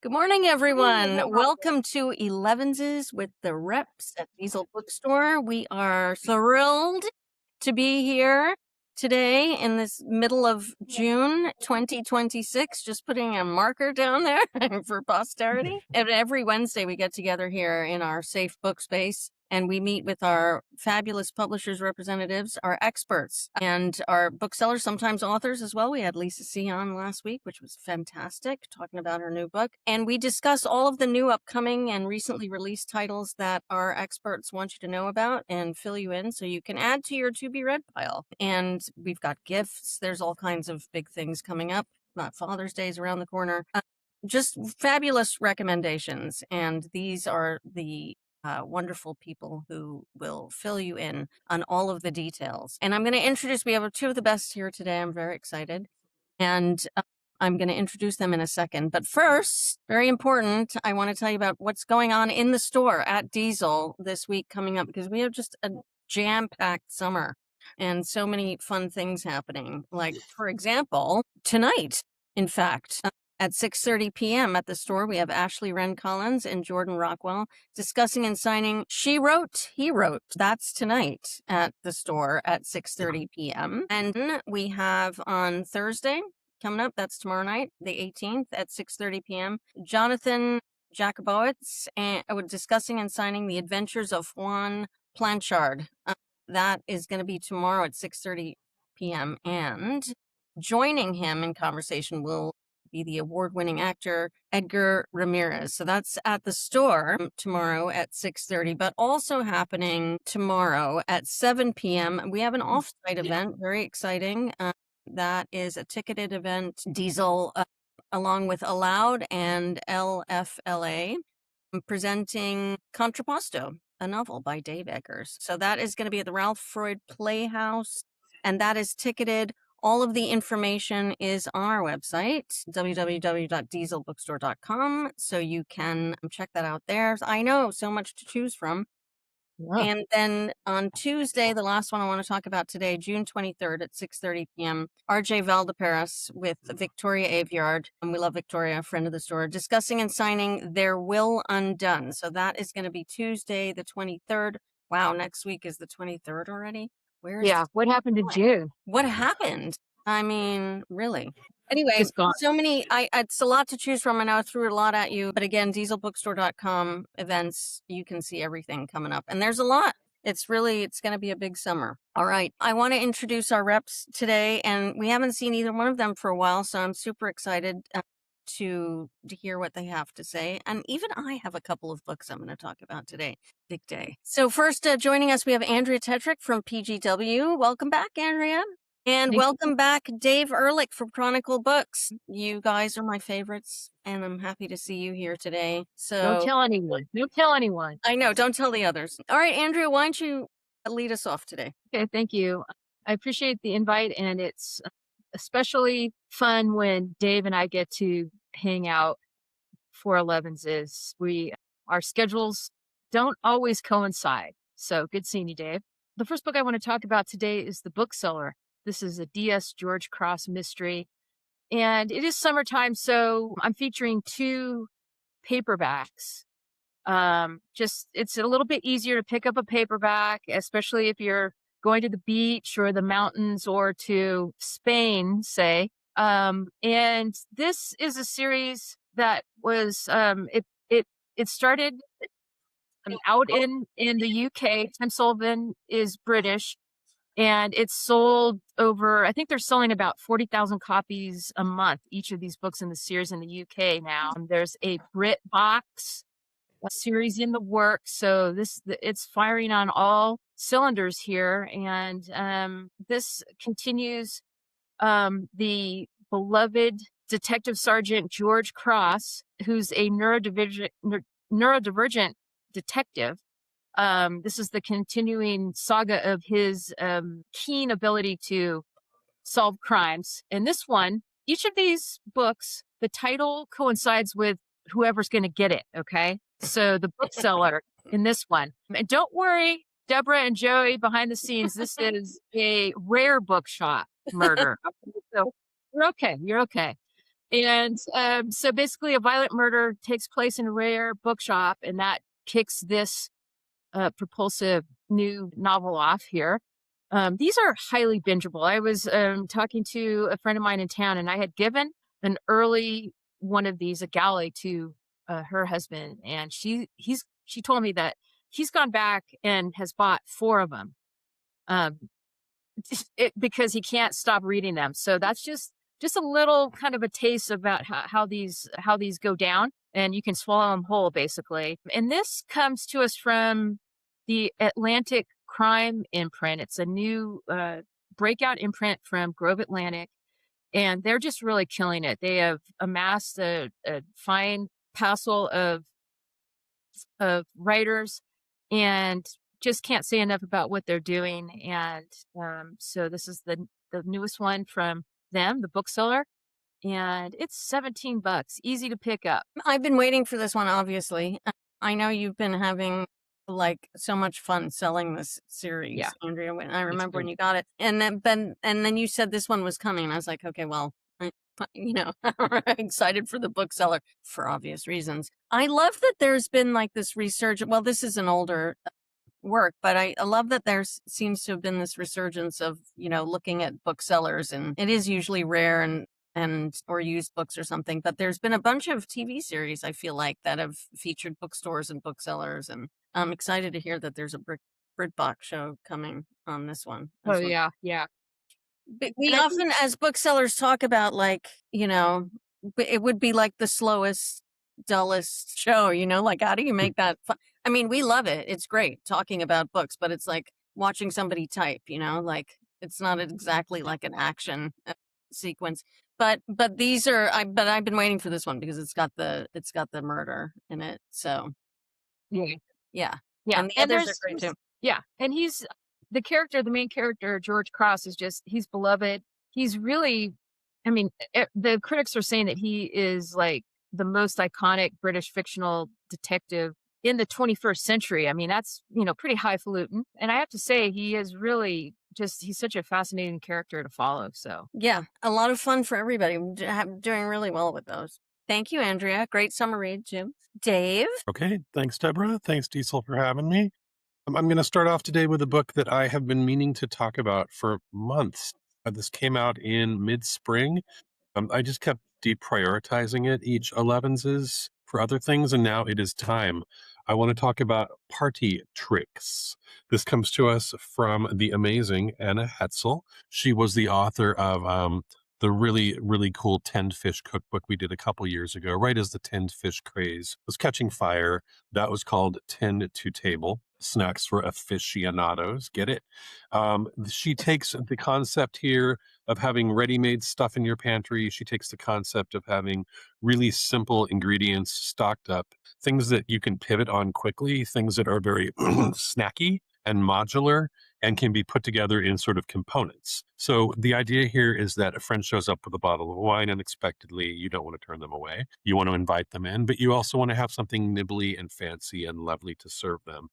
Good morning, everyone. Welcome to Elevenses with the reps at Diesel Bookstore. We are thrilled to be here today in this middle of June 2026, just putting a marker down there for posterity. And every Wednesday we get together here in our safe book space and we meet with our fabulous publishers representatives, our experts, and our booksellers, sometimes authors as well. We had Lisa C. on last week, which was fantastic, talking about her new book. And we discuss all of the new upcoming and recently released titles that our experts want you to know about and fill you in so you can add to your to-be-read pile. And we've got gifts. There's all kinds of big things coming up. Father's Day is around the corner. Just fabulous recommendations. And these are the wonderful people who will fill you in on all of the details. And I'm going to introduce, we have two of the best here today. I'm very excited. And I'm going to introduce them in a second. But first, very important, I want to tell you about what's going on in the store at Diesel this week coming up, because we have just a jam-packed summer and so many fun things happening. Like, for example, tonight, in fact, at 6:30 p.m. at the store, we have Ashley Wren Collins and Jordan Rockwell discussing and signing She Wrote, He Wrote. That's tonight at the store at 6:30 p.m. And then we have on Thursday coming up, that's tomorrow night, the 18th at 6:30 p.m., Jonathan Jakubowicz and discussing and signing The Adventures of Juan Planchard. That is going to be tomorrow at 6:30 p.m. And joining him in conversation will be the award-winning actor Edgar Ramirez. So that's at the store tomorrow at 6:30, but also happening tomorrow at 7 p.m. We have an off-site event, very exciting. That is a ticketed event, Diesel, along with ALOUD and LFLA, presenting Contrapposto, a novel by Dave Eggers. So that is going to be at the Ralph Freud Playhouse, and that is ticketed. All of the information is on our website, www.dieselbookstore.com, so you can check that out there. I know, so much to choose from. Yeah. And then on Tuesday, the last one I want to talk about today, June 23rd at 6:30 p.m., RJ Valldeperas with Victoria Aveyard, and we love Victoria, a friend of the store, discussing and signing Their Will Undone. So that is going to be Tuesday, the 23rd. Wow, next week is the 23rd already? What happened to June? What happened? I mean, really. Anyway, so many, it's a lot to choose from. I know I threw a lot at you, but again, dieselbookstore.com events, you can see everything coming up. And there's a lot. It's going to be a big summer. All right. I want to introduce our reps today, and we haven't seen either one of them for a while, so I'm super excited to hear what they have to say. And even I have a couple of books I'm going to talk about today. Big day. So first, joining us, we have Andrea Tetrick from PGW. Welcome back, Andrea. And welcome back, Dave Ehrlich from Chronicle Books. You guys are my favorites, and I'm happy to see you here today. So don't tell anyone. Don't tell anyone. I know. Don't tell the others. All right, Andrea, why don't you lead us off today? Okay, thank you. I appreciate the invite, and it's especially fun when Dave and I get to hang out for Elevenses. Our schedules don't always coincide. So good seeing you, Dave. The first book I want to talk about today is The Bookseller. This is a D.S. George Cross mystery, and it is summertime, so I'm featuring two paperbacks. It's a little bit easier to pick up a paperback, especially if you're going to the beach or the mountains or to Spain, say. And this is a series that was, it started out in the UK. Tim Sullivan is British, and it's sold over, I think they're selling about 40,000 copies a month, each of these books in the series in the UK now. There's a Brit box, a series in the works. So it's firing on all cylinders here. And this continues the beloved Detective Sergeant George Cross, who's a neurodivergent detective. This is the continuing saga of his keen ability to solve crimes. And this one, each of these books, the title coincides with whoever's going to get it, okay? So the bookseller in this one. And don't worry, Debra and Joey behind the scenes, this is a rare bookshop murder. So you're okay. And so basically, a violent murder takes place in a rare bookshop, and that kicks this propulsive new novel off here. These are highly bingeable. I was talking to a friend of mine in town, and I had given an early one of these, a galley, to her husband, and she told me that he's gone back and has bought 4 of them. Um, because he can't stop reading them. So that's just a little kind of a taste about how these go down, and you can swallow them whole basically. And this comes to us from the Atlantic Crime imprint. It's a new breakout imprint from Grove Atlantic, and they're just really killing it. They have amassed a fine passel of writers, and just can't say enough about what they're doing. And so this is the newest one from them, the Bookseller, and it's $17, easy to pick up. I've been waiting for this one, obviously. I know you've been having like so much fun selling this series, Yeah, Andrea. When I remember when good. you got it, and then you said this one was coming, and I was like, okay, well, you know, excited for the Bookseller for obvious reasons. I love that there's been like this resurgence. Well, this is an older work, but I love that there seems to have been this resurgence of, you know, looking at booksellers, and it is usually rare and or used books or something, but there's been a bunch of TV series, I feel like, that have featured bookstores and booksellers, and I'm excited to hear that there's a BritBox show coming on this one Oh as well. yeah, yeah. But we And I think often, as booksellers, talk about, like, you know, it would be like the slowest, dullest show, you know, like, how do you make that fun? I mean, we love it. It's great talking about books, but it's like watching somebody type, you know, like it's not exactly like an action sequence. But these are but I've been waiting for this one because it's got the murder in it. So yeah, yeah. yeah. And the And others are great too. yeah, and he's the main character, George Cross, is just he's beloved. He's really, I mean, the critics are saying that he is like the most iconic British fictional detective in the 21st century. I mean, that's, pretty highfalutin. And I have to say, he is really he's such a fascinating character to follow. So, Yeah, a lot of fun for everybody. Doing really well with those. Thank you, Andrea. Great summer read, Jim. Dave? Okay, thanks, Deborah. Thanks, Diesel, for having me. I'm going to start off today with a book that I have been meaning to talk about for months. This came out in mid-spring. I just kept deprioritizing it each 11s for other things, and now it is time. I want to talk about Party Tricks. This comes to us from the amazing Anna Hetzel. She was the author of the really, really cool 10 Fish cookbook we did a couple years ago, right as the 10 Fish craze was catching fire. That was called 10 to Table, Snacks for Aficionados. Get it? She takes the concept here of having ready-made stuff in your pantry. She takes the concept of having really simple ingredients stocked up, things that you can pivot on quickly, things that are very snacky and modular and can be put together in sort of components. So the idea here is that a friend shows up with a bottle of wine unexpectedly. You don't want to turn them away. You want to invite them in, but you also want to have something nibbly and fancy and lovely to serve them.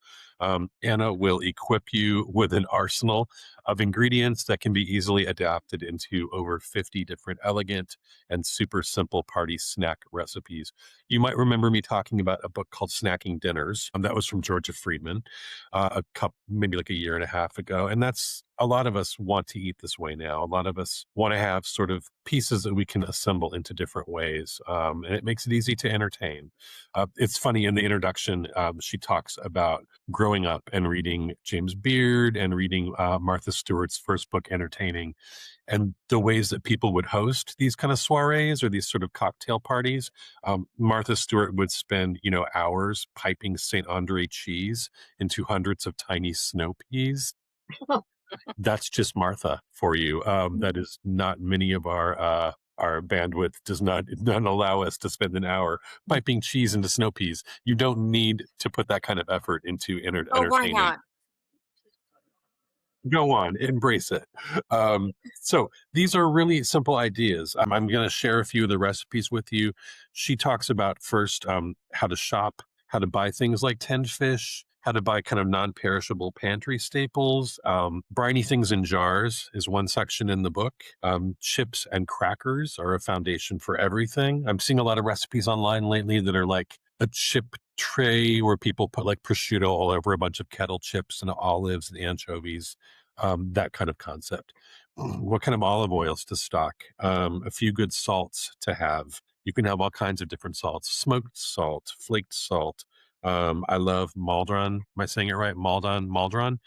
Anna will equip you with an arsenal of ingredients that can be easily adapted into over 50 different elegant and super simple party snack recipes. You might remember me talking about a book called Snacking Dinners. That was from Georgia Friedman, maybe like a year and a half ago. And that's a lot of us want to eat this way now. A lot of us want to have sort of pieces that we can assemble into different ways. And it makes it easy to entertain. It's funny in the introduction, she talks about growing up and reading James Beard and reading Martha Stewart's first book, Entertaining, and the ways that people would host these kind of soirees or these sort of cocktail parties. Martha Stewart would spend, hours piping St. Andre cheese into hundreds of tiny snow peas. That's just Martha for you. That is not many of our bandwidth does not allow us to spend an hour piping cheese into snow peas. You don't need to put that kind of effort into Oh, why entertaining. not? Go on, embrace it. So these are really simple ideas. I'm going to share a few of the recipes with you. She talks about first how to shop, how to buy things like 10 Fish, how to buy kind of non-perishable pantry staples. Briny things in jars is one section in the book. Chips and crackers are a foundation for everything. I'm seeing a lot of recipes online lately that are like a chip tray where people put like prosciutto all over a bunch of kettle chips and olives and anchovies, that kind of concept. What kind of olive oils to stock? A few good salts to have. You can have all kinds of different salts: smoked salt, flaked salt. I love Maldron. Am I saying it right? Maldron.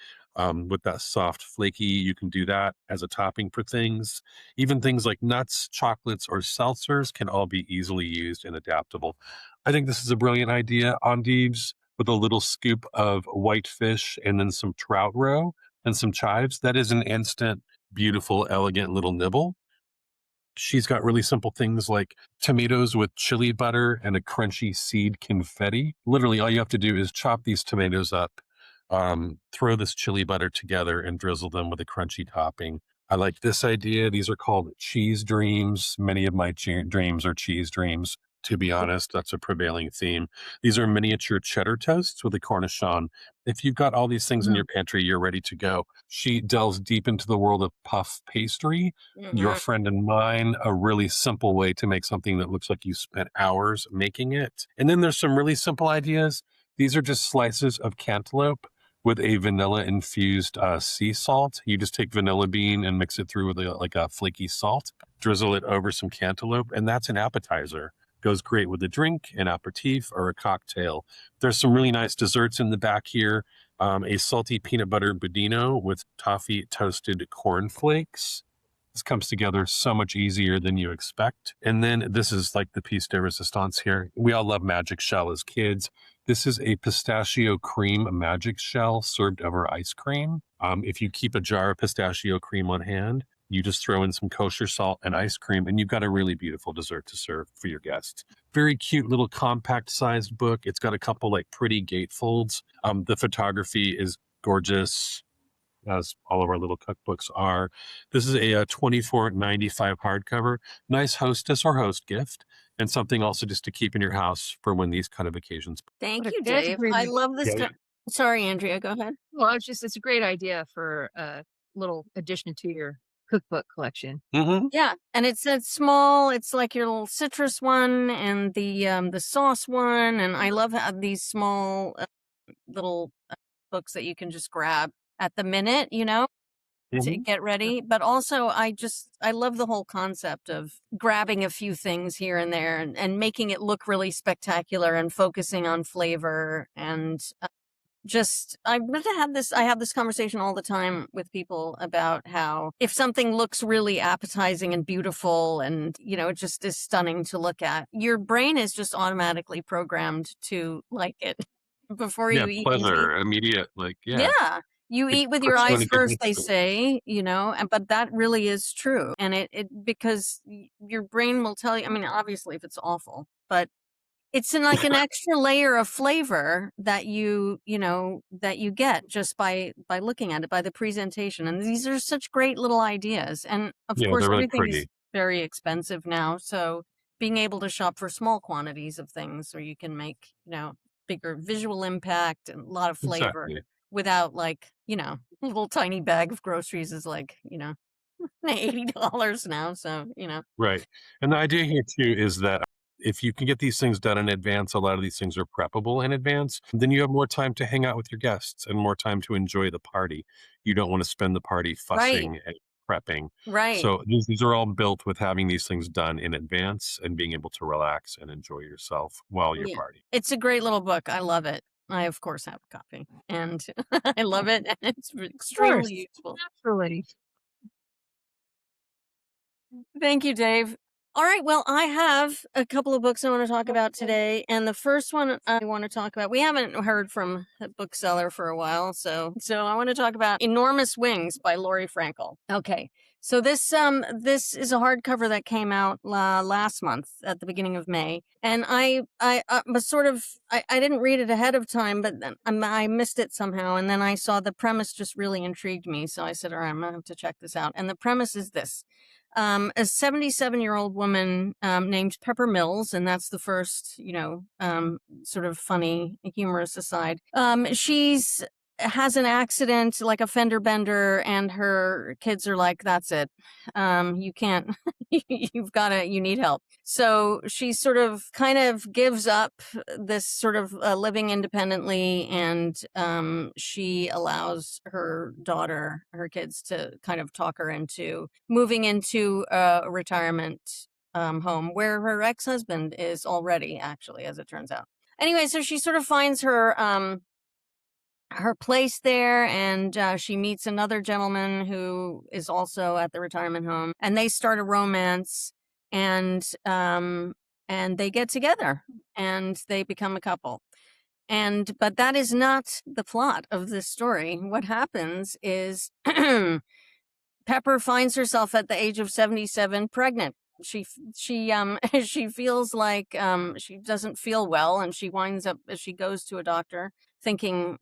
With that soft, flaky, you can do that as a topping for things. Even things like nuts, chocolates, or seltzers can all be easily used and adaptable. I think this is a brilliant idea. Endives with a little scoop of white fish and then some trout roe and some chives. That is an instant, beautiful, elegant little nibble. She's got really simple things like tomatoes with chili butter and a crunchy seed confetti. Literally, all you have to do is chop these tomatoes up, throw this chili butter together, and drizzle them with a crunchy topping. I like this idea. These are called cheese dreams. Many of my dreams are cheese dreams. To be honest, that's a prevailing theme. These are miniature cheddar toasts with a cornichon. If you've got all these things in your pantry, you're ready to go. She delves deep into the world of puff pastry. Your friend and mine, a really simple way to make something that looks like you spent hours making it. And then there's some really simple ideas. These are just slices of cantaloupe with a vanilla infused sea salt. You just take vanilla bean and mix it through with like a flaky salt, drizzle it over some cantaloupe, and that's an appetizer. Goes great with a drink, an aperitif, or a cocktail. There's some really nice desserts in the back here. A salty peanut butter budino with toffee toasted cornflakes. This comes together so much easier than you expect. And then this is like the piece de resistance here. We all love magic shell as kids. This is a pistachio cream magic shell served over ice cream. If you keep a jar of pistachio cream on hand, you just throw in some kosher salt and ice cream, and you've got a really beautiful dessert to serve for your guests. Very cute little compact sized book. It's got a couple like pretty gatefolds. The photography is gorgeous, as all of our little cookbooks are. This is a $24.95 hardcover. Nice hostess or host gift, and something also just to keep in your house for when these kind of occasions. Thank What a you, great Dave. I agreement. love this. Yeah. Sorry, Andrea, go ahead. Well, it's a great idea for a little addition to your cookbook collection. Mm-hmm. Yeah, and it's small. It's like your little citrus one and the sauce one, and I love these small little books that you can just grab at the minute, to get ready. But also, I love the whole concept of grabbing a few things here and there and making it look really spectacular and focusing on flavor and. I have this conversation all the time with people about how if something looks really appetizing and beautiful and, it just is stunning to look at, your brain is just automatically programmed to like it before you eat. Pleasure, immediate, Yeah. You eat with your eyes first, they say, but that really is true. And it because your brain will tell you, I mean, obviously if it's awful, but it's like an extra layer of flavor that you get just by looking at it, by the presentation. And these are such great little ideas. And of course, they're really everything is pretty. very expensive now. So being able to shop for small quantities of things where you can make, bigger visual impact and a lot of flavor without like, a little tiny bag of groceries is like, $80 now. So, Right. And the idea here too is that if you can get these things done in advance, a lot of these things are preppable in advance, then you have more time to hang out with your guests and more time to enjoy the party. You don't want to spend the party fussing and prepping. Right. So these are all built with having these things done in advance and being able to relax and enjoy yourself while you're partying. It's a great little book. I love it. I, of course, have a copy. And I love it. And it's extremely useful. Naturally. Thank you, Dave. All right. Well, I have a couple of books I want to talk about today. And the first one I want to talk about, we haven't heard from a Bookseller for a while. So I want to talk about Enormous Wings by Laurie Frankel. Okay. So this is a hardcover that came out last month at the beginning of May. And I was I didn't read it ahead of time, but I missed it somehow. And then I saw the premise just really intrigued me. So I said, all right, I'm going to have to check this out. And the premise is this. a 77-year-old woman named Pepper Mills, and that's the first, sort of funny, humorous aside. She's has an accident, like a fender bender, and her kids are like, "That's it. You can't. You need help." So she sort of kind of gives up this sort of living independently, and she allows her kids to kind of talk her into moving into a retirement home where her ex-husband is already, actually, as it turns out. Anyway, so she sort of finds her place there, and she meets another gentleman who is also at the retirement home, and they start a romance, and they get together and they become a couple. But that is not the plot of this story. What happens is Pepper finds herself at the age of 77 pregnant. She she feels like she doesn't feel well, and she winds up, as she goes to a doctor, thinking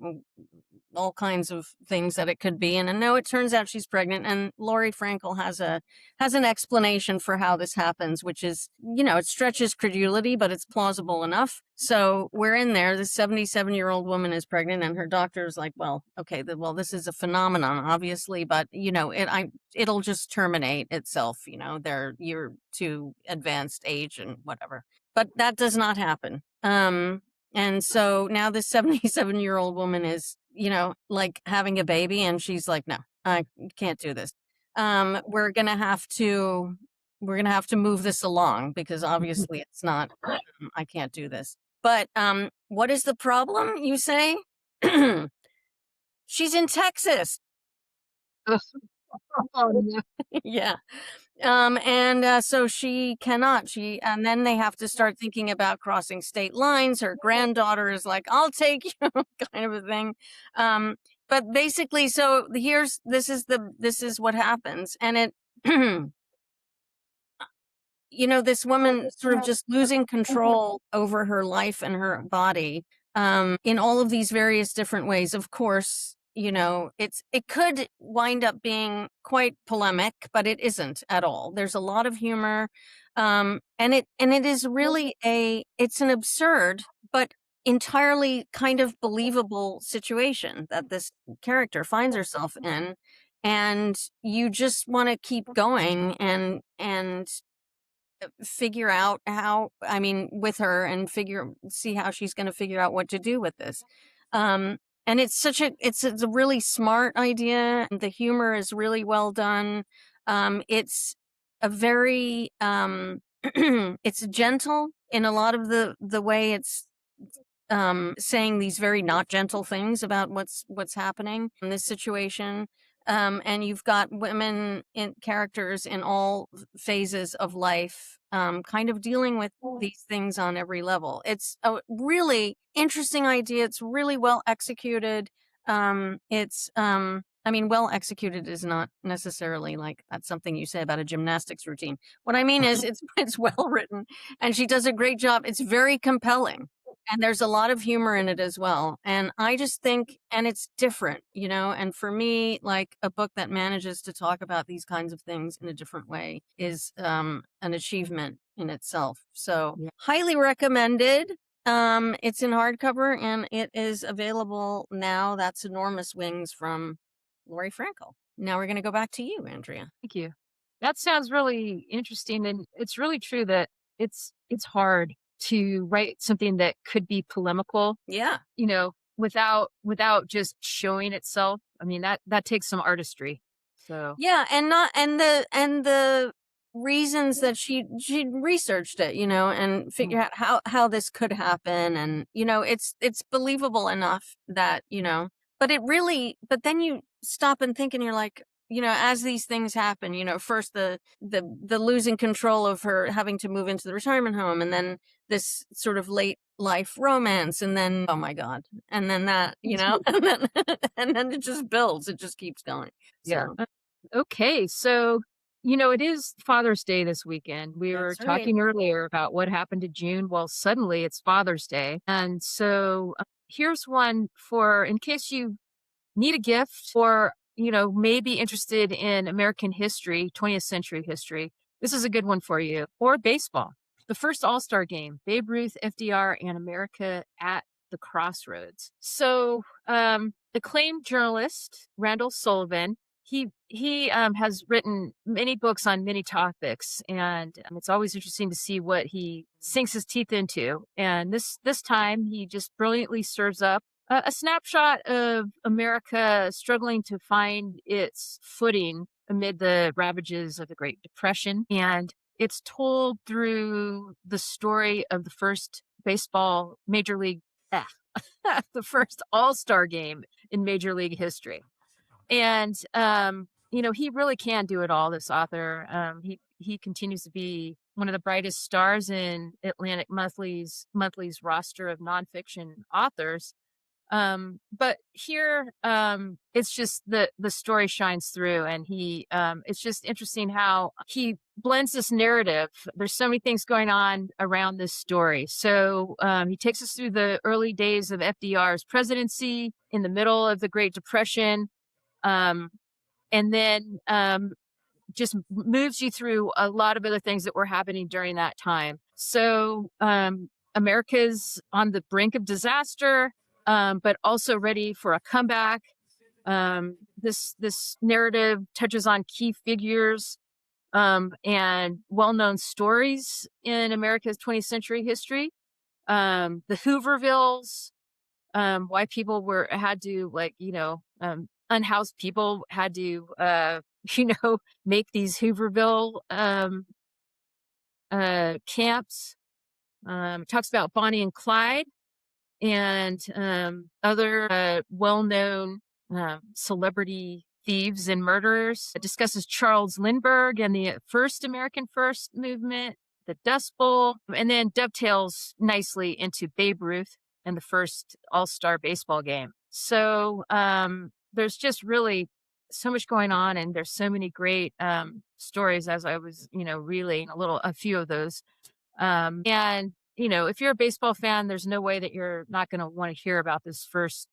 all kinds of things that it could be, and no, it turns out she's pregnant. And Laurie Frankel has an explanation for how this happens, which is, it stretches credulity, but it's plausible enough. So we're in there. This 77-year-old woman is pregnant, and her doctor's like, "Well, okay, this is a phenomenon, obviously, but it'll just terminate itself. You're too advanced age and whatever." But that does not happen. And so now this 77-year-old woman is, like having a baby, and she's like, "No, I can't do this. We're gonna have to move this along, because obviously it's not. I can't do this." But what is the problem, you say? She's in Texas. Oh, no. Yeah. So she cannot, and then they have to start thinking about crossing state lines. Her granddaughter is like, "I'll take you," kind of a thing. But basically, so this is what happens. And it, this woman sort of just losing control over her life and her body, in all of these various different ways. Of course, it could wind up being quite polemic, but it isn't at all. There's a lot of humor, and it is really it's an absurd but entirely kind of believable situation that this character finds herself in, and you just want to keep going and figure out how, with her, and see how she's going to figure out what to do with this. And it's a really smart idea. The humor is really well done. It's a very, it's gentle in a lot of the way it's saying these very not gentle things about what's happening in this situation. And you've got women characters in all phases of life, kind of dealing with these things on every level. It's a really interesting idea. It's really well executed. Well executed is not necessarily like that's something you say about a gymnastics routine. What I mean is it's well written, and she does a great job. It's very compelling. And there's a lot of humor in it as well. And I just think, and it's different, and for me, like, a book that manages to talk about these kinds of things in a different way is an achievement in itself. So highly recommended. It's in hardcover, and it is available now. That's Enormous Wings from Laurie Frankel. Now we're going to go back to you, Andrea. Thank you. That sounds really interesting, and it's really true that it's hard to write something that could be polemical. Yeah. Without just showing itself. I mean, that takes some artistry. So yeah, and the reasons that she researched it, and figured out how this could happen, and it's believable enough that but then you stop and think, and you're like, as these things happen, first the losing control of her having to move into the retirement home, and then this sort of late life romance, and then, oh my God, and then that, and then it just builds, it just keeps going. Yeah. Okay. So, it is Father's Day this weekend. We were talking earlier about what happened to June. Well, suddenly it's Father's Day. And so here's one in case you need a gift, or may be interested in American history, 20th century history, this is a good one for you. Or baseball. The first All-Star game, Babe Ruth, FDR, and America at the Crossroads. So, acclaimed journalist Randall Sullivan, he has written many books on many topics, and it's always interesting to see what he sinks his teeth into. And this time, he just brilliantly serves up a snapshot of America struggling to find its footing amid the ravages of the Great Depression. And it's told through the story of the first baseball major league, the first all-star game in Major League history. And, he really can do it all, this author. He continues to be one of the brightest stars in Atlantic Monthly's roster of nonfiction authors. But here, it's just the story shines through, and it's just interesting how he blends this narrative. There's so many things going on around this story. So, he takes us through the early days of FDR's presidency in the middle of the Great Depression. And then, just moves you through a lot of other things that were happening during that time. So, America's on the brink of disaster, but also ready for a comeback. This narrative touches on key figures and well-known stories in America's 20th century history. The Hoovervilles, why people had to unhoused people had to make these Hooverville camps. Talks about Bonnie and Clyde and other well-known celebrity thieves and murderers. It discusses Charles Lindbergh and the first American First movement, the Dust Bowl, and then dovetails nicely into Babe Ruth and the first All-Star baseball game. So there's just really so much going on, and there's so many great stories as I was, relaying a few of those. And if you're a baseball fan, there's no way that you're not going to want to hear about this first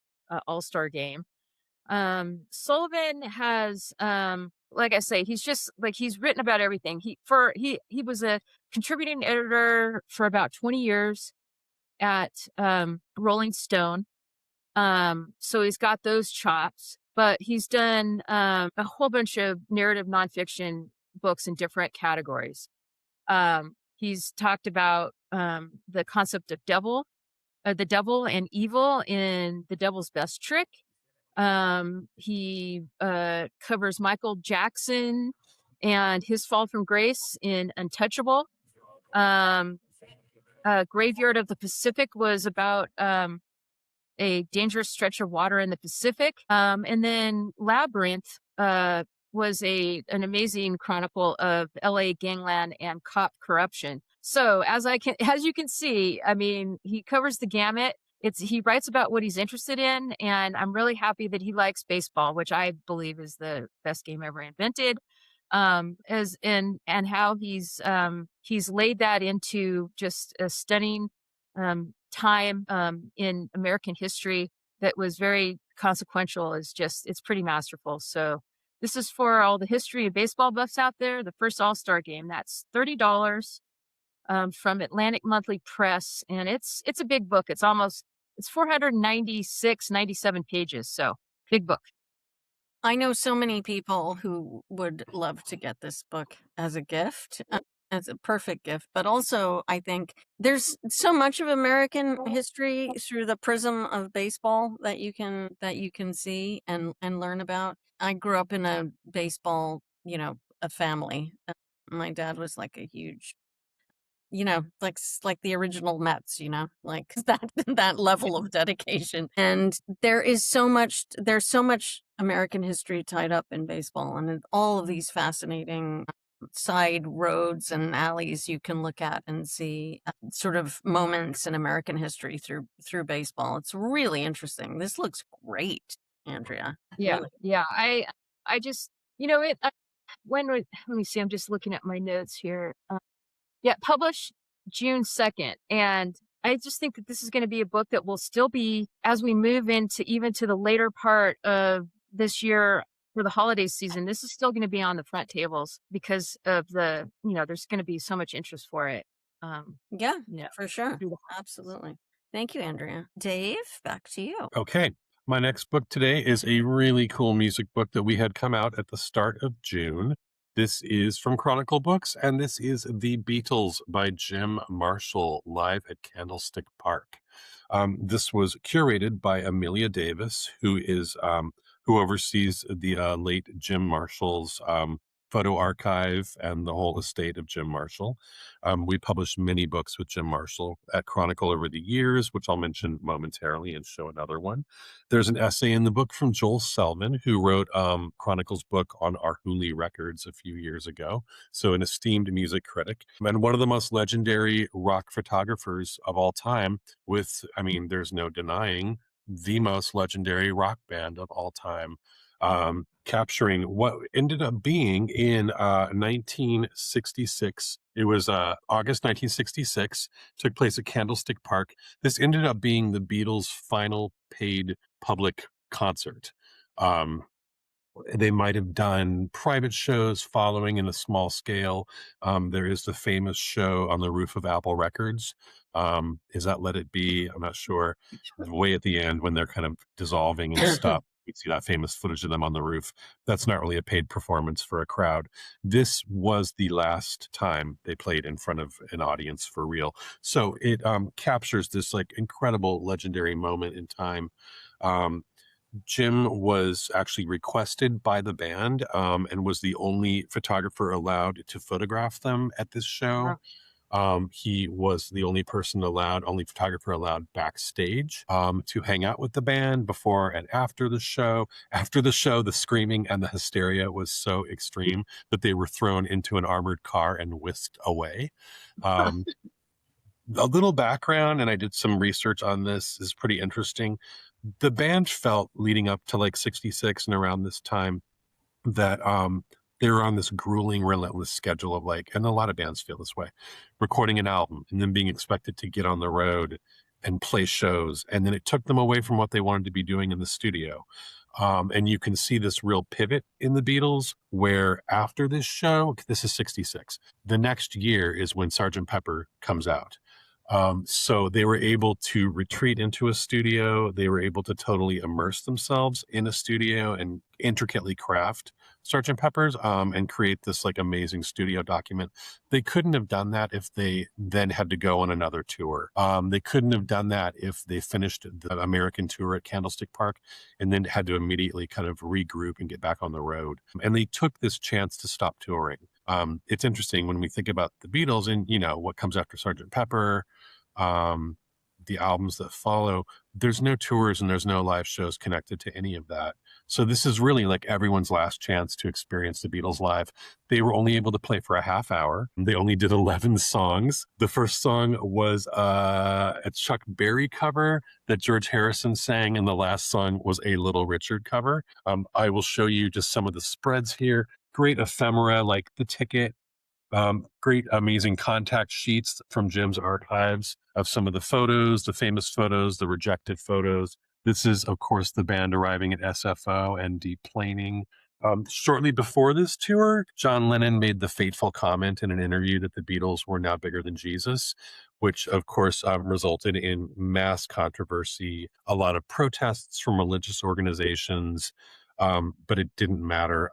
All-Star game. Sullivan has, like I say, he's written about everything. He was a contributing editor for about 20 years at Rolling Stone. So he's got those chops, but he's done a whole bunch of narrative nonfiction books in different categories. He's talked about the concept of the devil and evil in The Devil's Best Trick. He covers Michael Jackson and his fall from grace in Untouchable. Graveyard of the Pacific was about a dangerous stretch of water in the Pacific. And then Labyrinth was an amazing chronicle of LA gangland and cop corruption. So as you can see, I mean, he covers the gamut. He writes about what he's interested in, and I'm really happy that he likes baseball, which I believe is the best game ever invented. And how he's laid that into just a stunning time in American history that was very consequential. It's pretty masterful. So this is for all the history of baseball buffs out there. The first All-Star game, that's $30 from Atlantic Monthly Press, and it's a big book. It's 97 pages. So big book. I know so many people who would love to get this book as a gift, as a perfect gift. But also, I think there's so much of American history through the prism of baseball that you can see and learn about. I grew up in a baseball, a family. My dad was like a huge, like the original Mets, like that level of dedication. And there's so much American history tied up in baseball, and all of these fascinating side roads and alleys you can look at and see sort of moments in American history through baseball. It's really interesting. This looks great, Andrea. Yeah. Really. Yeah. I just, let me see, I'm just looking at my notes here. Published June 2nd. And I just think that this is going to be a book that will still be, as we move into even to the later part of this year, for the holiday season, this is still going to be on the front tables because of there's going to be so much interest for it. Yeah, Yeah. for sure. through the- Absolutely. Thank you, Andrea. Dave, back to you. Okay. My next book today is a really cool music book that we had come out at the start of June. This is from Chronicle Books, and this is The Beatles by Jim Marshall, live at Candlestick Park. This was curated by Amelia Davis, who oversees the late Jim Marshall's photo archive and the whole estate of Jim Marshall. We published many books with Jim Marshall at Chronicle over the years, which I'll mention momentarily and show another one. There's an essay in the book from Joel Selman, who wrote Chronicle's book on Arhoolie Records a few years ago. So an esteemed music critic and one of the most legendary rock photographers of all time with, there's no denying, the most legendary rock band of all time. Capturing what ended up being in 1966. It was August 1966, took place at Candlestick Park. This ended up being the Beatles' final paid public concert. They might have done private shows following in a small scale. There is the famous show on the roof of Apple Records. Is that Let It Be? I'm not sure. Way at the end when they're kind of dissolving and stuff. You see that famous footage of them on the roof. That's not really a paid performance for a crowd. This was the last time they played in front of an audience for real. So it captures this like incredible legendary moment in time. Jim was actually requested by the band and was the only photographer allowed to photograph them at this show. He was the only photographer allowed backstage to hang out with the band before and after the show. After the show, the screaming and the hysteria was so extreme that they were thrown into an armored car and whisked away. A little background, and I did some research on this, is pretty interesting. The band felt leading up to like 66 and around this time that they were on this grueling, relentless schedule of and a lot of bands feel this way, recording an album and then being expected to get on the road and play shows. And then it took them away from what they wanted to be doing in the studio. And you can see this real pivot in the Beatles where after this show, this is 66, the next year is when Sgt. Pepper comes out. So they were able to retreat into a studio. They were able to totally immerse themselves in a studio and intricately craft Sgt. Pepper's and create this amazing studio document. They couldn't have done that if they then had to go on another tour. They couldn't have done that if they finished the American tour at Candlestick Park and then had to immediately kind of regroup and get back on the road. And they took this chance to stop touring. It's interesting when we think about the Beatles and, what comes after Sgt. Pepper, the albums that follow, there's no tours and there's no live shows connected to any of that. So this is really everyone's last chance to experience the Beatles live. They were only able to play for a half hour. They only did 11 songs. The first song was a Chuck Berry cover that George Harrison sang, and the last song was a Little Richard cover. I will show you just some of the spreads here. Great ephemera like The Ticket. Great, amazing contact sheets from Jim's archives of some of the photos, the famous photos, the rejected photos. This is, of course, the band arriving at SFO and deplaning. Shortly before this tour, John Lennon made the fateful comment in an interview that the Beatles were now bigger than Jesus, which, of course, resulted in mass controversy, a lot of protests from religious organizations, but it didn't matter.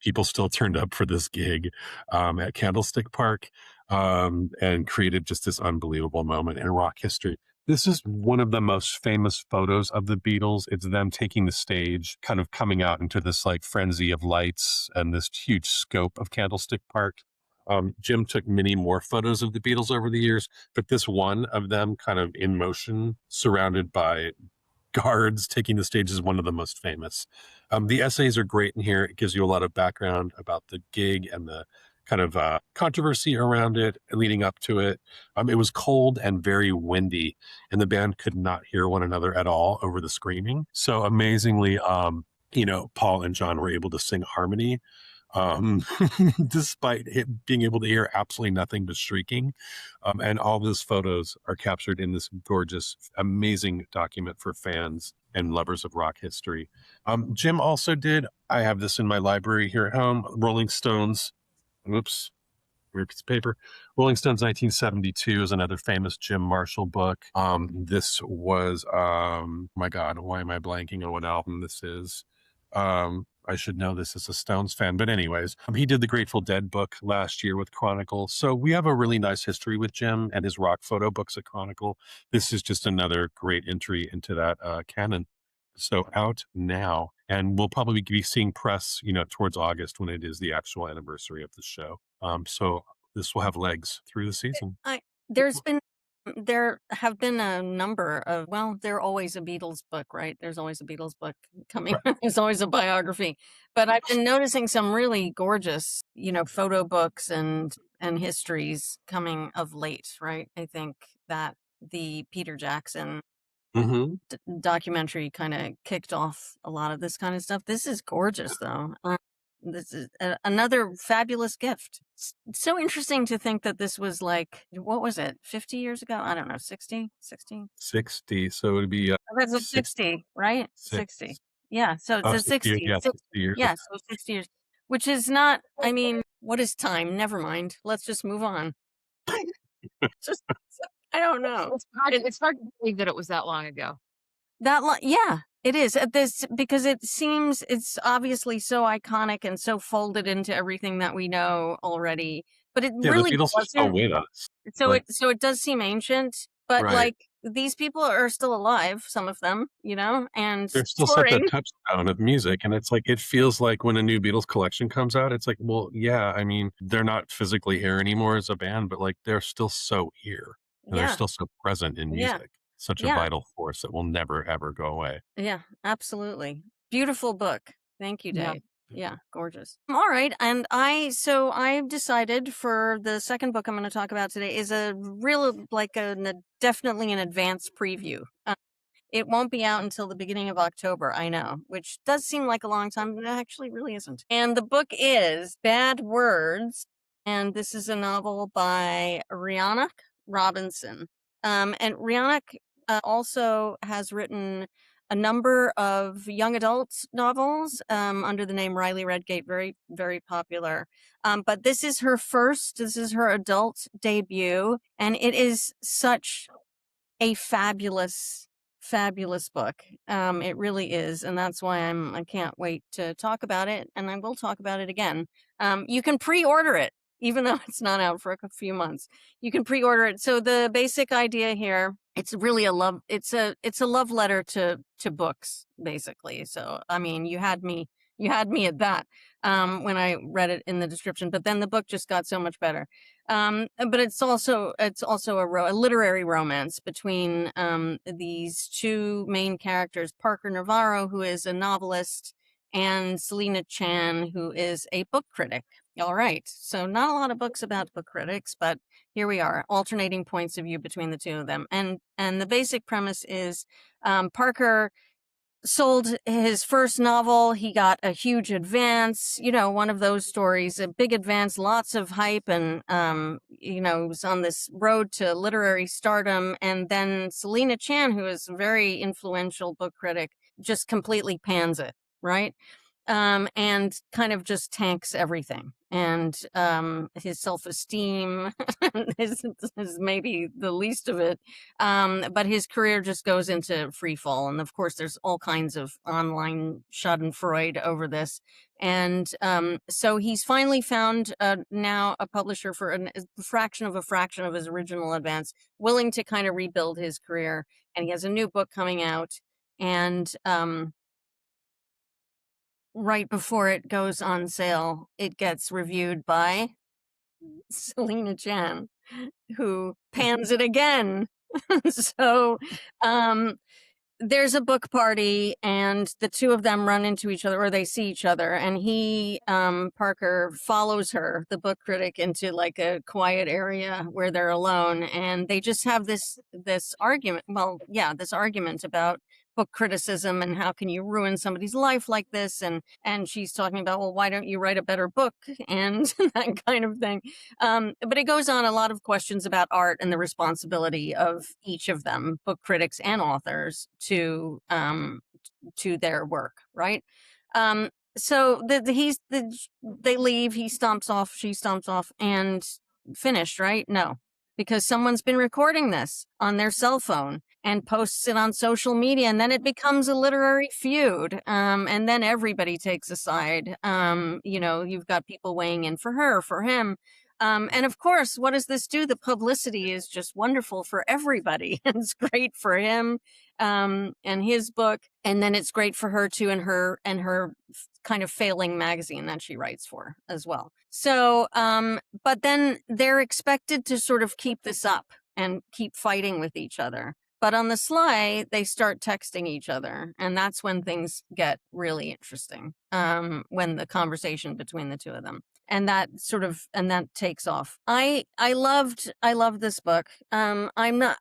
People still turned up for this gig at Candlestick Park and created just this unbelievable moment in rock history. This is one of the most famous photos of the Beatles. It's them taking the stage, kind of coming out into this frenzy of lights and this huge scope of Candlestick Park. Jim took many more photos of the Beatles over the years, but this one of them kind of in motion, surrounded by guards taking the stage, is one of the most famous. The essays are great in here. It gives you a lot of background about the gig and the kind of controversy around it leading up to it. It was cold and very windy, and the band could not hear one another at all over the screaming. So amazingly, Paul and John were able to sing harmony despite it being able to hear absolutely nothing but shrieking. And all those photos are captured in this gorgeous, amazing document for fans and lovers of rock history. Jim also did, I have this in my library here at home, Rolling Stones. Oops. Weird piece of paper. Rolling Stones 1972 is another famous Jim Marshall book. This was, my God, why am I blanking on what album this is? I should know this as a Stones fan. But anyways, he did the Grateful Dead book last year with Chronicle. So we have a really nice history with Jim and his rock photo books at Chronicle. This is just another great entry into that canon. So out now. And we'll probably be seeing press, towards August when it is the actual anniversary of the show. So this will have legs through the season. There have been a number of, there's always a Beatles book, right? There's always a Beatles book coming. Right. There's always a biography. But I've been noticing some really gorgeous, photo books and histories coming of late, right? I think that the Peter Jackson Mm-hmm. documentary kind of kicked off a lot of this kind of stuff. This is gorgeous, though. This is another fabulous gift. It's so interesting to think that this was like, what was it, 50 years ago? I don't know, 60? 60. So it would be That's a 60, right? 60. Yeah, so it's a 60. Yeah, 60 years. Yeah, so 60 years, which is not, what is time? Never mind. Let's just move on. Just, I don't know. It's hard to believe that it was that long ago. Yeah, it is. Because it seems it's obviously so iconic and so folded into everything that we know already. But it really the Beatles are still with us. So it does seem ancient, but Right. these people are still alive, some of them, and They're still such a touchstone of music. And it's like, it feels like when a new Beatles collection comes out, it's like, well, yeah, they're not physically here anymore as a band, but like they're still so here. And they're still so present in music. Such a vital force that will never, ever go away. Yeah, absolutely. Beautiful book. Thank you, Dave. Yeah, gorgeous. All right. And I've decided for the second book I'm going to talk about today is a real, definitely an advanced preview. It won't be out until the beginning of October, I know, which does seem like a long time, but it actually really isn't. And the book is Bad Words. And this is a novel by Rioghnach Robinson. And Rioghnach also has written a number of young adult novels under the name Riley Redgate, very, very popular. But this is her adult debut, and it is such a fabulous book. It really is, and that's why I can't wait to talk about it, and I will talk about it again. You can pre-order it, even though it's not out for a few months. You can pre-order it. So the basic idea here, it's really it's a love letter to books, basically. So you had me at that when I read it in the description, but then the book just got so much better. But it's also a literary romance between these two main characters, Parker Navarro, who is a novelist, and Selena Chan, who is a book critic. All right, so not a lot of books about book critics, but here we are, alternating points of view between the two of them. And the basic premise is Parker sold his first novel. He got a huge advance, one of those stories, a big advance, lots of hype, and was on this road to literary stardom. And then Selena Chan, who is a very influential book critic, just completely pans it, right? And kind of just tanks everything. And his self-esteem is maybe the least of it. But his career just goes into free fall. And of course, there's all kinds of online schadenfreude over this. And so he's finally found now a publisher for a fraction of his original advance, willing to kind of rebuild his career. And he has a new book coming out. And right before it goes on sale, it gets reviewed by Selena Chan, who pans it again. So there's a book party, and the two of them run into each other, or they see each other, and Parker follows her, the book critic, into like a quiet area where they're alone, and they just have this argument. Well, yeah, this argument about book criticism and how can you ruin somebody's life like this, and she's talking about, well, why don't you write a better book, and that kind of thing. But it goes on a lot of questions about art and the responsibility of each of them, book critics and authors, to their work, right? So they leave, he stomps off, she stomps off, and finished, right? No, because someone's been recording this on their cell phone and posts it on social media, and then it becomes a literary feud. And then everybody takes a side. You've got people weighing in for her, for him. And of course, what does this do? The publicity is just wonderful for everybody. It's great for him and his book, and then it's great for her too, and her kind of failing magazine that she writes for as well. So, but then they're expected to sort of keep this up and keep fighting with each other. But on the sly, they start texting each other, and that's when things get really interesting. When the conversation between the two of them, and that takes off. I loved this book. I'm not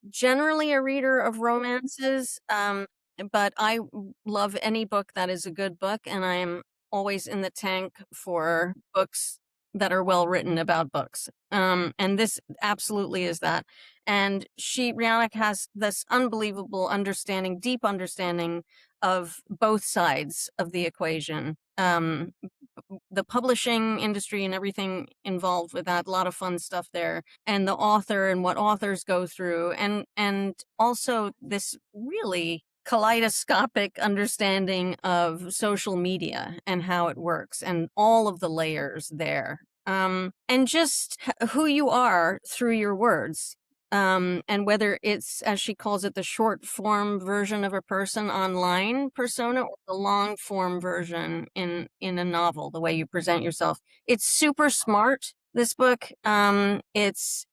generally a reader of romances, but I love any book that is a good book, and I'm always in the tank for books that are well written about books. And this absolutely is that. And Rioghnach has this unbelievable understanding, deep understanding of both sides of the equation. The publishing industry and everything involved with that, a lot of fun stuff there, and the author and what authors go through, and also this really kaleidoscopic understanding of social media and how it works and all of the layers there, and just who you are through your words. And whether it's, as she calls it, the short form version of a person online persona, or the long form version in a novel, the way you present yourself. It's super smart, this book. It's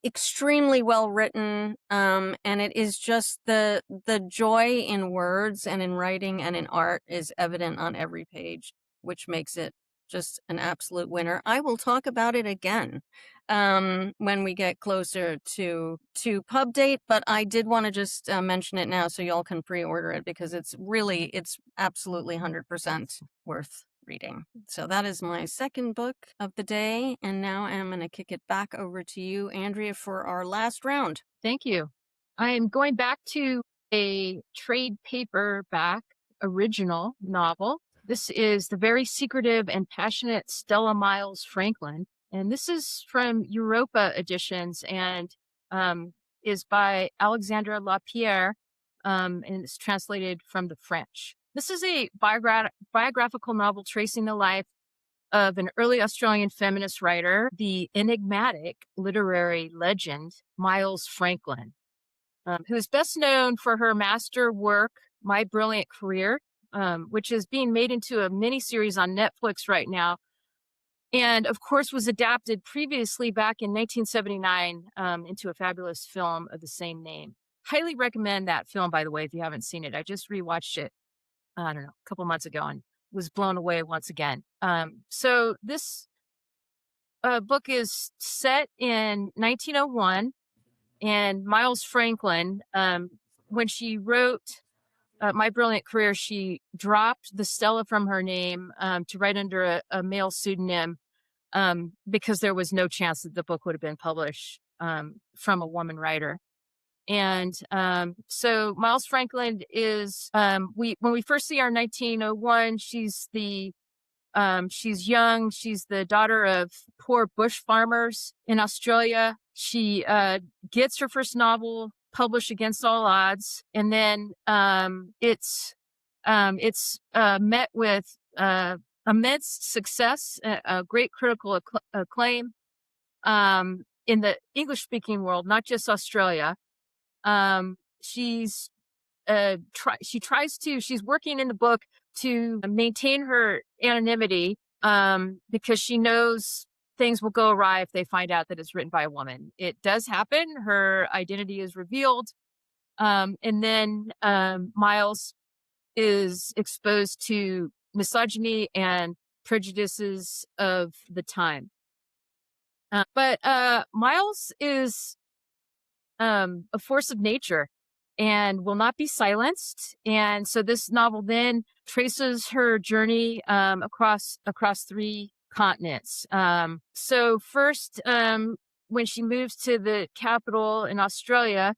extremely well written, and it is just the joy in words and in writing and in art is evident on every page, which makes it just an absolute winner. I will talk about it again when we get closer to pub date, but I did want to just mention it now so y'all can pre-order it, because it's absolutely 100% worth reading. So that is my second book of the day, and now I'm going to kick it back over to you, Andrea, for our last round. Thank you. I am going back to a trade paperback original novel. This is The Very Secretive and Passionate Stella Miles Franklin, and this is from Europa Editions, and is by Alexandre Lapierre, and it's translated from the French. This is a biographical novel tracing the life of an early Australian feminist writer, the enigmatic literary legend Miles Franklin, who is best known for her master work, My Brilliant Career, which is being made into a miniseries on Netflix right now, and of course was adapted previously back in 1979 into a fabulous film of the same name. Highly recommend that film, by the way, if you haven't seen it. I just rewatched it, I don't know, a couple months ago, and was blown away once again. So this book is set in 1901, and Miles Franklin, when she wrote My Brilliant Career, she dropped the Stella from her name to write under a male pseudonym, because there was no chance that the book would have been published from a woman writer. And so Miles Franklin is, when we first see her in 1901, she's young. She's the daughter of poor bush farmers in Australia. She gets her first novel published against all odds, and then it's met with immense success, a great critical acclaim in the English-speaking world, not just Australia. She's working in the book to maintain her anonymity, because she knows things will go awry if they find out that it's written by a woman. It does happen. Her identity is revealed. And then Miles is exposed to misogyny and prejudices of the time. But Miles is a force of nature, and will not be silenced. And so this novel then traces her journey across 3 continents. So first, when she moves to the capital in Australia,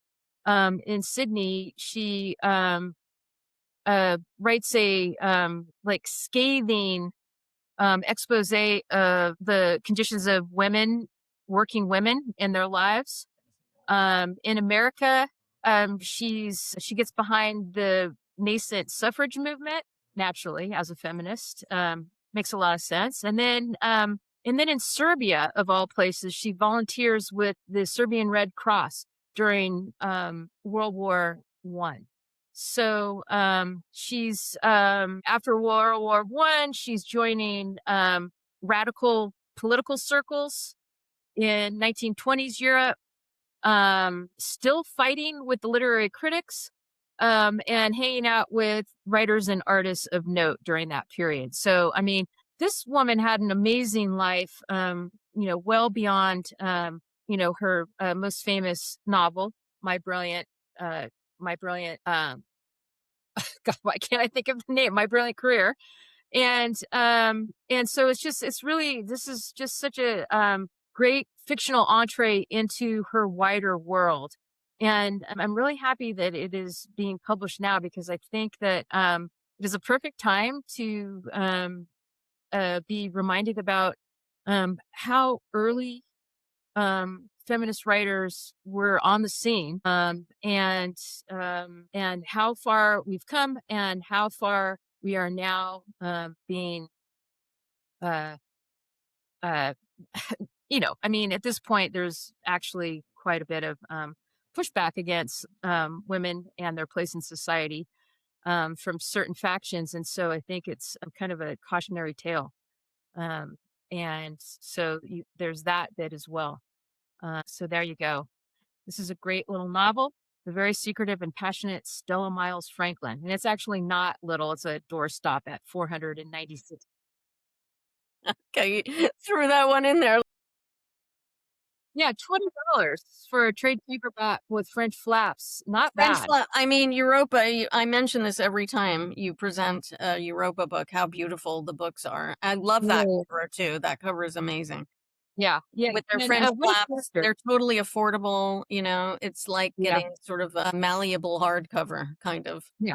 in Sydney, she writes a like scathing expose of the conditions of working women in their lives. In America, she gets behind the nascent suffrage movement naturally as a feminist. Makes a lot of sense. And then in Serbia, of all places, she volunteers with the Serbian Red Cross during World War I. So she's after World War I, she's joining radical political circles in 1920s Europe, still fighting with the literary critics, and hanging out with writers and artists of note during that period. So, I mean, this woman had an amazing life, well beyond, her most famous novel, My Brilliant, God, why can't I think of the name? My Brilliant Career. And so this is just such a great fictional entree into her wider world. And I'm really happy that it is being published now, because I think that it is a perfect time to be reminded about how early feminist writers were on the scene, and how far we've come and how far we are now being uh, uh, I mean, at this point, there's actually quite a bit of pushback against women and their place in society from certain factions. And so I think it's kind of a cautionary tale. And so there's that bit as well. So there you go. This is a great little novel, The Very Secretive and Passionate Stella Miles Franklin. And it's actually not little, it's a doorstop at 496. Okay, you threw that one in there. Yeah, $20 for a trade paperback with French flaps. Not French bad. flap. I mean, Europa. I mention this every time you present a Europa book. How beautiful the books are. I love that Yeah. cover too. That cover is amazing. Yeah. With their And, French what a flaps, character. they're totally affordable. It's like Yeah. getting sort of a malleable hardcover, kind of. Yeah.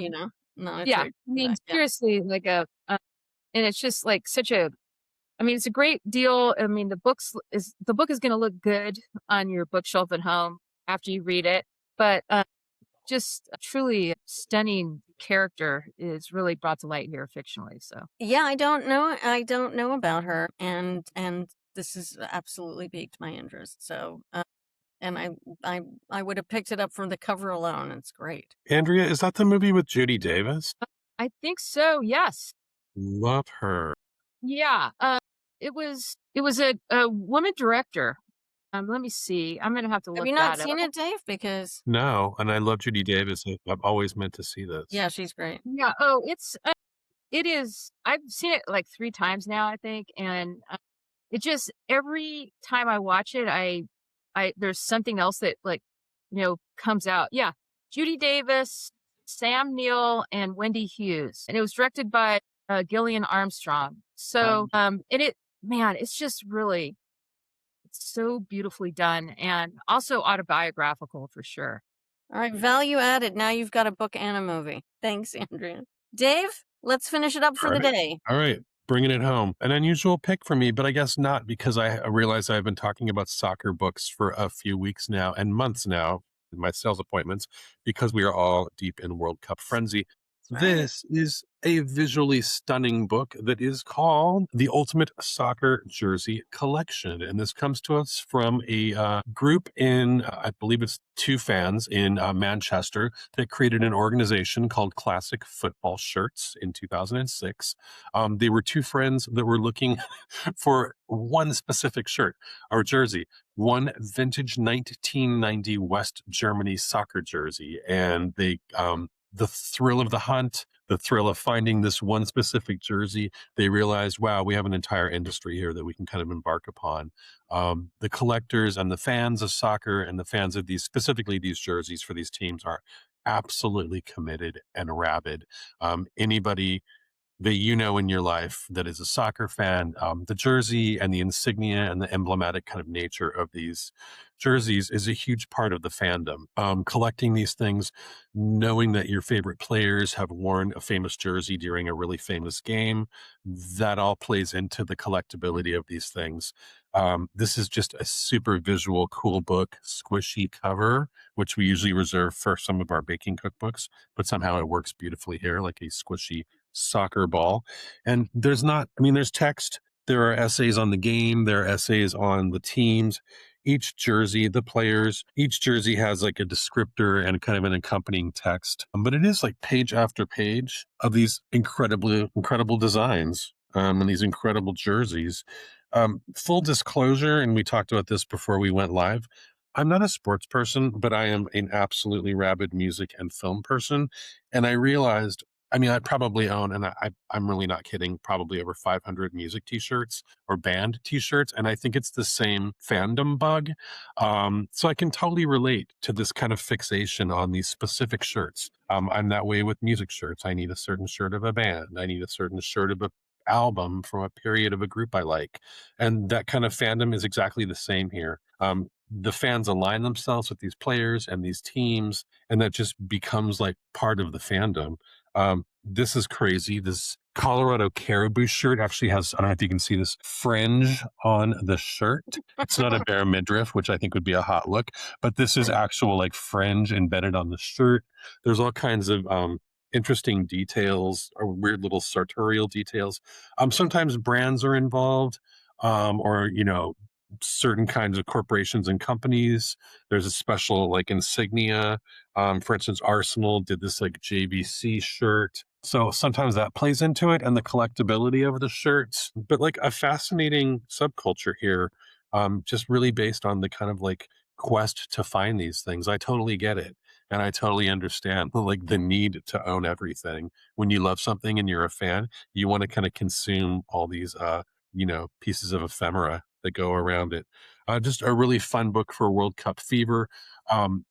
No, it's Yeah. right. I mean, Yeah. seriously, like and it's just like it's a great deal. I mean, the book is going to look good on your bookshelf at home after you read it, but just a truly stunning character is really brought to light here fictionally. So Yeah, I don't know about her, and this has absolutely piqued my interest. So, and I would have picked it up for the cover alone. It's great. Andrea, is that the movie with Judy Davis? I think so. Yes. Love her. Yeah. It was a woman director. Let me see. I'm gonna have to look Have you not that seen up. it, Dave? Because No, and I love Judy Davis. I've always meant to see this. yeah, she's great. Yeah. Oh, it is. I've seen it like 3 times now, I think, and it just every time I watch it, I there's something else that comes out. Yeah, Judy Davis, Sam Neill, and Wendy Hughes, and it was directed by Gillian Armstrong. So and it's just really, it's so beautifully done, and also autobiographical for sure. All right, value added. Now you've got a book and a movie. Thanks, Andrea. Dave, let's finish it up for the day. All right. Bringing it home. An unusual pick for me, but I guess not, because I realize I've been talking about soccer books for a few weeks now and months now in my sales appointments, because we are all deep in World Cup frenzy. Right. This is a visually stunning book that is called The Ultimate Soccer Jersey Collection. And this comes to us from a group in, I believe it's 2 fans in Manchester that created an organization called Classic Football Shirts in 2006. They were 2 friends that were looking for one specific shirt or jersey, one vintage 1990 West Germany soccer jersey. And the thrill of the hunt, the thrill of finding this one specific jersey, they realized, wow, we have an entire industry here that we can kind of embark upon. The collectors and the fans of soccer and the fans of these, specifically these jerseys for these teams, are absolutely committed and rabid. Anybody that you know in your life that is a soccer fan, the jersey and the insignia and the emblematic kind of nature of these jerseys is a huge part of the fandom. Collecting these things, knowing that your favorite players have worn a famous jersey during a really famous game, that all plays into the collectability of these things. This is just a super visual, cool book, squishy cover, which we usually reserve for some of our baking cookbooks, but somehow it works beautifully here, like a squishy soccer ball. And there's text, there are essays on the game, there are essays on the teams, each jersey, the players, each jersey has like a descriptor and kind of an accompanying text. But it is like page after page of these incredible designs, and these incredible jerseys. Full disclosure, and we talked about this before we went live, I'm not a sports person, but I am an absolutely rabid music and film person. And I realized, I probably own, and I'm really not kidding, probably over 500 music t-shirts or band t-shirts. And I think it's the same fandom bug. So I can totally relate to this kind of fixation on these specific shirts. I'm that way with music shirts. I need a certain shirt of a band. I need a certain shirt of a album from a period of a group I like. And that kind of fandom is exactly the same here. The fans align themselves with these players and these teams, and that just becomes like part of the fandom. This is crazy. This Colorado Caribou shirt actually has, I don't know if you can see this, fringe on the shirt. It's not a bare midriff, which I think would be a hot look, but this is actual like fringe embedded on the shirt. There's all kinds of interesting details or weird little sartorial details. Sometimes brands are involved, or, certain kinds of corporations and companies. There's a special like insignia. For instance, Arsenal did this like JVC shirt. So sometimes that plays into it and the collectability of the shirts, but like a fascinating subculture here, just really based on the kind of like quest to find these things. I totally get it. And I totally understand like the need to own everything. When you love something and you're a fan, you want to kind of consume all these, pieces of ephemera that go around it. Just a really fun book for World Cup fever.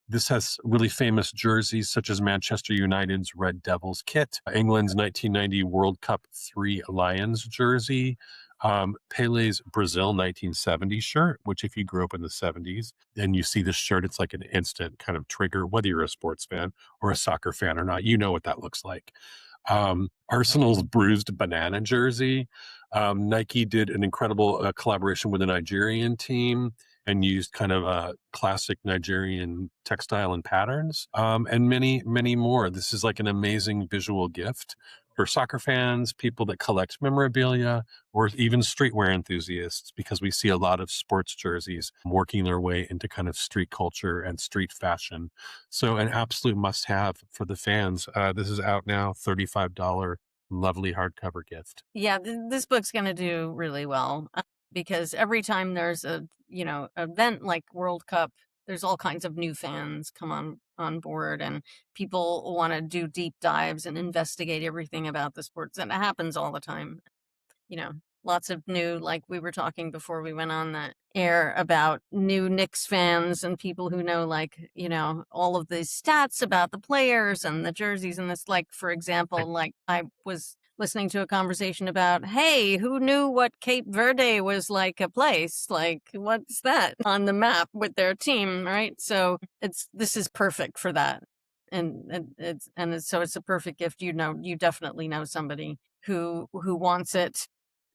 This has really famous jerseys such as Manchester United's Red Devils kit, England's 1990 World Cup 3 Lions jersey, Pele's Brazil 1970 shirt, which if you grew up in the 70s and you see this shirt, it's like an instant kind of trigger, whether you're a sports fan or a soccer fan or not, you know what that looks like. Arsenal's bruised banana jersey. Nike did an incredible collaboration with a Nigerian team and used kind of classic Nigerian textile and patterns, and many, many more. This is like an amazing visual gift for soccer fans, people that collect memorabilia, or even streetwear enthusiasts, because we see a lot of sports jerseys working their way into kind of street culture and street fashion. So an absolute must-have for the fans. This is out now, $35, lovely hardcover gift. Yeah, this book's going to do really well because every time there's a, event like World Cup, there's all kinds of new fans come on board, and people want to do deep dives and investigate everything about the sports. And it happens all the time. Lots of new, like we were talking before we went on the air about new Knicks fans and people who know, like, all of these stats about the players and the jerseys. And this, like, for example, like I was listening to a conversation about, hey, who knew what Cape Verde was like a place? Like, what's that on the map with their team, right? So this is perfect for that. And so it's a perfect gift. You definitely know somebody who wants it.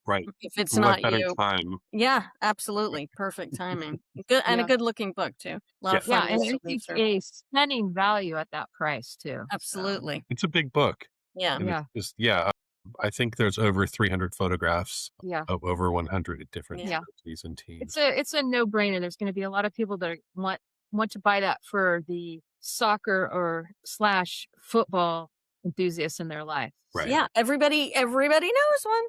Right. If it's What not better you. time? Yeah, absolutely. Perfect timing. Good, and a Yeah. good looking book too. A lot of Yeah, fun and to I read think through. a stunning value at that price too. Absolutely. It's a big book. Yeah. And Yeah. it's just, I think there's over 300 photographs Yeah. of over 100 different Yeah. jerseys and teams. It's a no-brainer. There's going to be a lot of people that want to buy that for the soccer or / football enthusiasts in their life. Right. Yeah. Everybody knows one.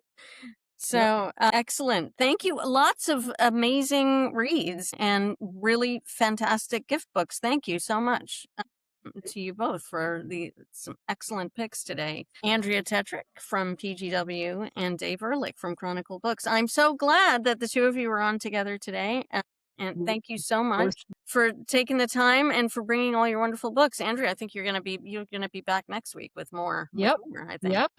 So excellent. Thank you. Lots of amazing reads and really fantastic gift books. Thank you so much. to you both for some excellent picks today. Andrea Tetrick from PGW and Dave Ehrlich from Chronicle Books. I'm so glad that the two of you were on together today. And thank you so much for taking the time and for bringing all your wonderful books. Andrea, I think you're gonna be back next week with more. Yep. With more, I think. Yep.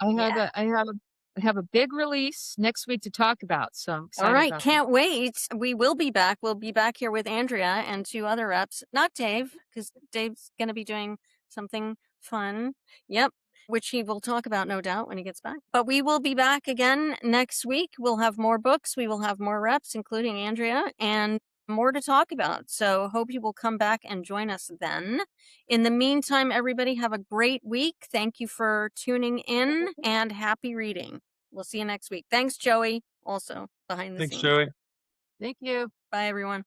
I have a big release next week to talk about. So I'm excited. All right, about can't wait. We will be back. We'll be back here with Andrea and 2 other reps. Not Dave, because Dave's going to be doing something fun. Yep, which he will talk about, no doubt, when he gets back. But we will be back again next week. We'll have more books. We will have more reps, including Andrea, and more to talk about. So hope you will come back and join us then. In the meantime, everybody have a great week. Thank you for tuning in and happy reading. We'll see you next week. Thanks, Joey, also behind the Thanks, scenes. Joey. Thank you. Bye, everyone.